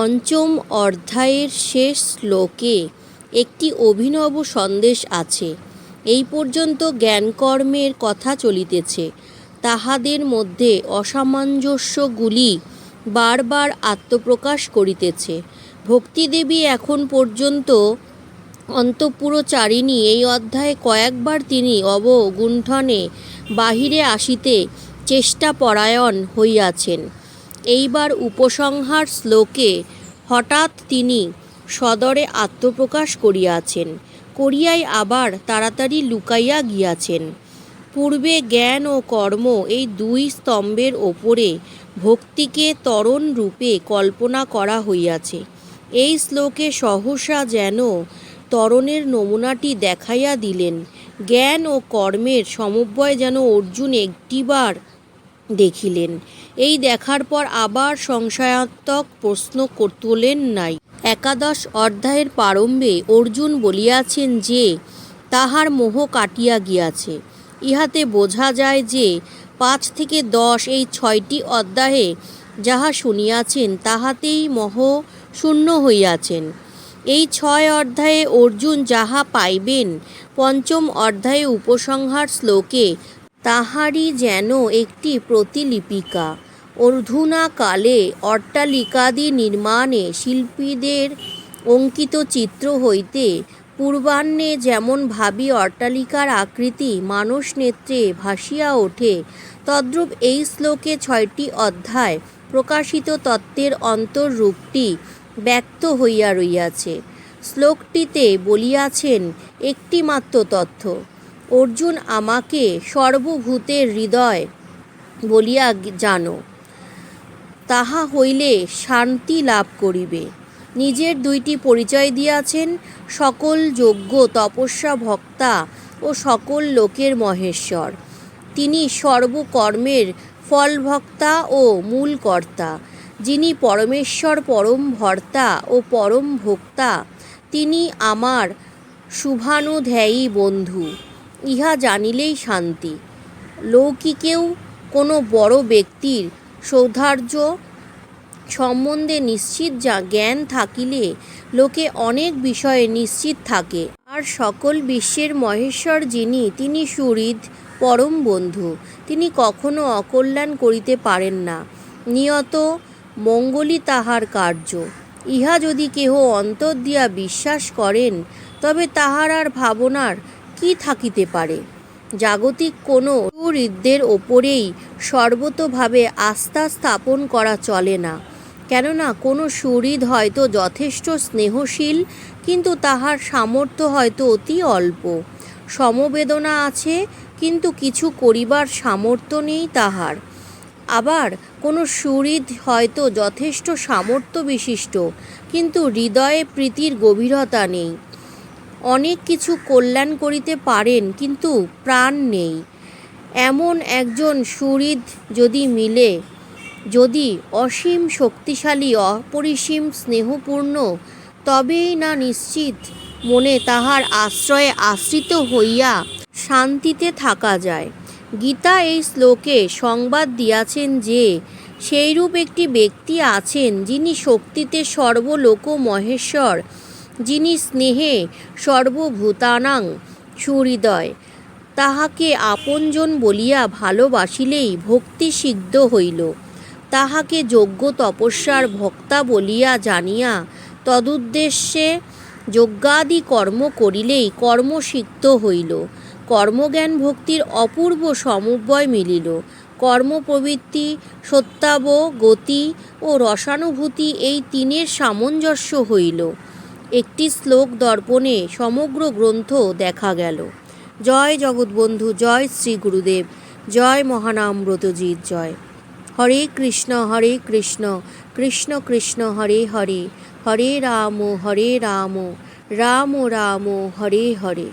পঞ্চম অধ্যায়ের শেষ শ্লোকে একটি অভিনব সন্দেশ আছে। এই পর্যন্ত জ্ঞানকর্মের কথা চলিতেছে, তাহাদের মধ্যে অসামঞ্জস্যগুলি বারবার আত্মপ্রকাশ করিতেছে। ভক্তিদেবী এখন পর্যন্ত অন্তঃপুরচারিণী। এই অধ্যায়ে কয়েকবার তিনি অবগুণ্ঠনে বাহিরে আসিতে চেষ্টাপরায়ণ হইয়াছেন। এইবার উপসংহার শ্লোকে হঠাৎ তিনি সদরে আত্মপ্রকাশ করিয়াই আবার তাড়াতাড়ি লুকাইয়া গিয়াছেন। পূর্বে জ্ঞান ও কর্ম এই দুই স্তম্ভের ওপরে ভক্তিকে ত্বরণ রূপে কল্পনা করা হইয়াছে। এই শ্লোকে সহসা যেন ত্বরণের নমুনাটি দেখাইয়া দিলেন। জ্ঞান ও কর্মের সমন্বয় যেন অর্জুন একটিবার দেখিলেন। এই দেখার পর আবার সংশয়াত্মক প্রশ্ন তোলেন নাই। একাদশ অধ্যায়ের প্রারম্ভে অর্জুন বলিয়াছেন যে তাহার মোহ কাটিয়া গিয়াছে। ইহাতে বোঝা যায় যে 5 থেকে 10 এই 6টি অধ্যায়ে যাহা শুনিয়াছেন তাহাতেই মোহ শূন্য হইয়াছেন। এই 6 অধ্যায়ে অর্জুন যাহা পাইবেন, পঞ্চম অধ্যায়ে উপসংহার শ্লোকে তাহারই যেন একটি প্রতিলিপিকা। অধুনা কালে অট্টালিকাদি নির্মাণে শিল্পীদের অঙ্কিত চিত্র হইতে পূর্বাহ্নে যেমন ভাবী অট্টালিকার আকৃতি মানস নেত্রে ভাসিয়া ওঠে, তদ্রূপ এই শ্লোকে 6টি অধ্যায় প্রকাশিত তত্ত্বের অন্তর্রূপটি ব্যক্ত হইয়া রহিয়াছে। শ্লোকটিতে বলিয়াছেন একটিমাত্র তথ্য, অর্জুন আমাকে সর্বভূতের হৃদয় বলিয়া জানো, তাহা হইলে শান্তি লাভ করিবে। নিজের 2টি পরিচয় দিয়াছেন, সকল যজ্ঞ তপস্যা ভক্তা ও সকল লোকের মহেশ্বর। তিনি সর্বকর্মের ফলভক্তা ও মূল কর্তা। যিনি পরমেশ্বর, পরম ভর্তা ও পরম ভোক্তা, তিনি আমার শুভানুধ্যায়ী বন্ধু। ইহা জানিলেই শান্তি। লৌকিকেও কোনো বড় ব্যক্তির সৌহার্দ্য সম্বন্ধে নিশ্চিত জ্ঞান থাকিলে লোকে অনেক বিষয়ে নিশ্চিত থাকে। আর সকল বিশ্বের মহেশ্বর যিনি, তিনি সুহৃদ, পরম বন্ধু। তিনি কখনো অকল্যাণ করিতে পারেন না। নিয়ত মঙ্গলই তাহার কার্য। ইহা যদি কেহ অন্তর দিয়া বিশ্বাস করেন, তবে তাহার আর ভাবনার কি থাকিতে পারে। জাগতিক কোনো সুহৃদের ওপরেই সর্বতোভাবে আস্থা স্থাপন করা চলে না। কেননা কোনো সুহৃদ হয়তো যথেষ্ট স্নেহশীল, কিন্তু তাহার সামর্থ্য হয়তো অতি অল্প। সমবেদনা আছে, কিন্তু কিছু করিবার সামর্থ্য নেই তাহার। আবার কোনো সুহৃদ হয়তো যথেষ্ট সামর্থ্য বিশিষ্ট, কিন্তু হৃদয়ে প্রীতির গভীরতা নেই। অনেক কিছু কল্যাণ করিতে পারেন, কিন্তু প্রাণ নেই। এমন একজন সুহৃদ যদি মিলে, যদি অসীম শক্তিশালী, অপরিসীম স্নেহপূর্ণ, তবেই না নিশ্চিত মনে তাহার আশ্রয়ে আশ্রিত হইয়া শান্তিতে থাকা যায়। গীতা এই শ্লোকে সংবাদ দিয়াছেন যে সেইরূপ একটি ব্যক্তি আছেন, যিনি শক্তিতে সর্বলোক মহেশ্বর, যিনি স্নেহে সর্বভূতানাং সুহৃদয়। তাহাকে আপনজন বলিয়া ভালোবাসিলেই ভক্তি সিদ্ধ হইল। তাহাকে যজ্ঞ তপস্যার ভক্তা বলিয়া জানিয়া তদুদ্দেশ্যে যজ্ঞাদি কর্ম করিলেই কর্ম সিদ্ধ হইল। কর্মজ্ঞান ভক্তির অপূর্ব সমন্বয় মিলিল। কর্মপ্রবৃত্তি, সত্ত্বাব গতি ও রসানুভূতি এই 3-এর সামঞ্জস্য হইল। একটি শ্লোক দর্পণে সমগ্র গ্রন্থ দেখা গেল। জয় জগৎবন্ধু, জয় শ্রী গুরুদেব, জয় মহানামব্রতজিৎ জয়। হরে কৃষ্ণ কৃষ্ণ কৃষ্ণ হরে হরে, হরে রাম রাম রাম হরে হরে।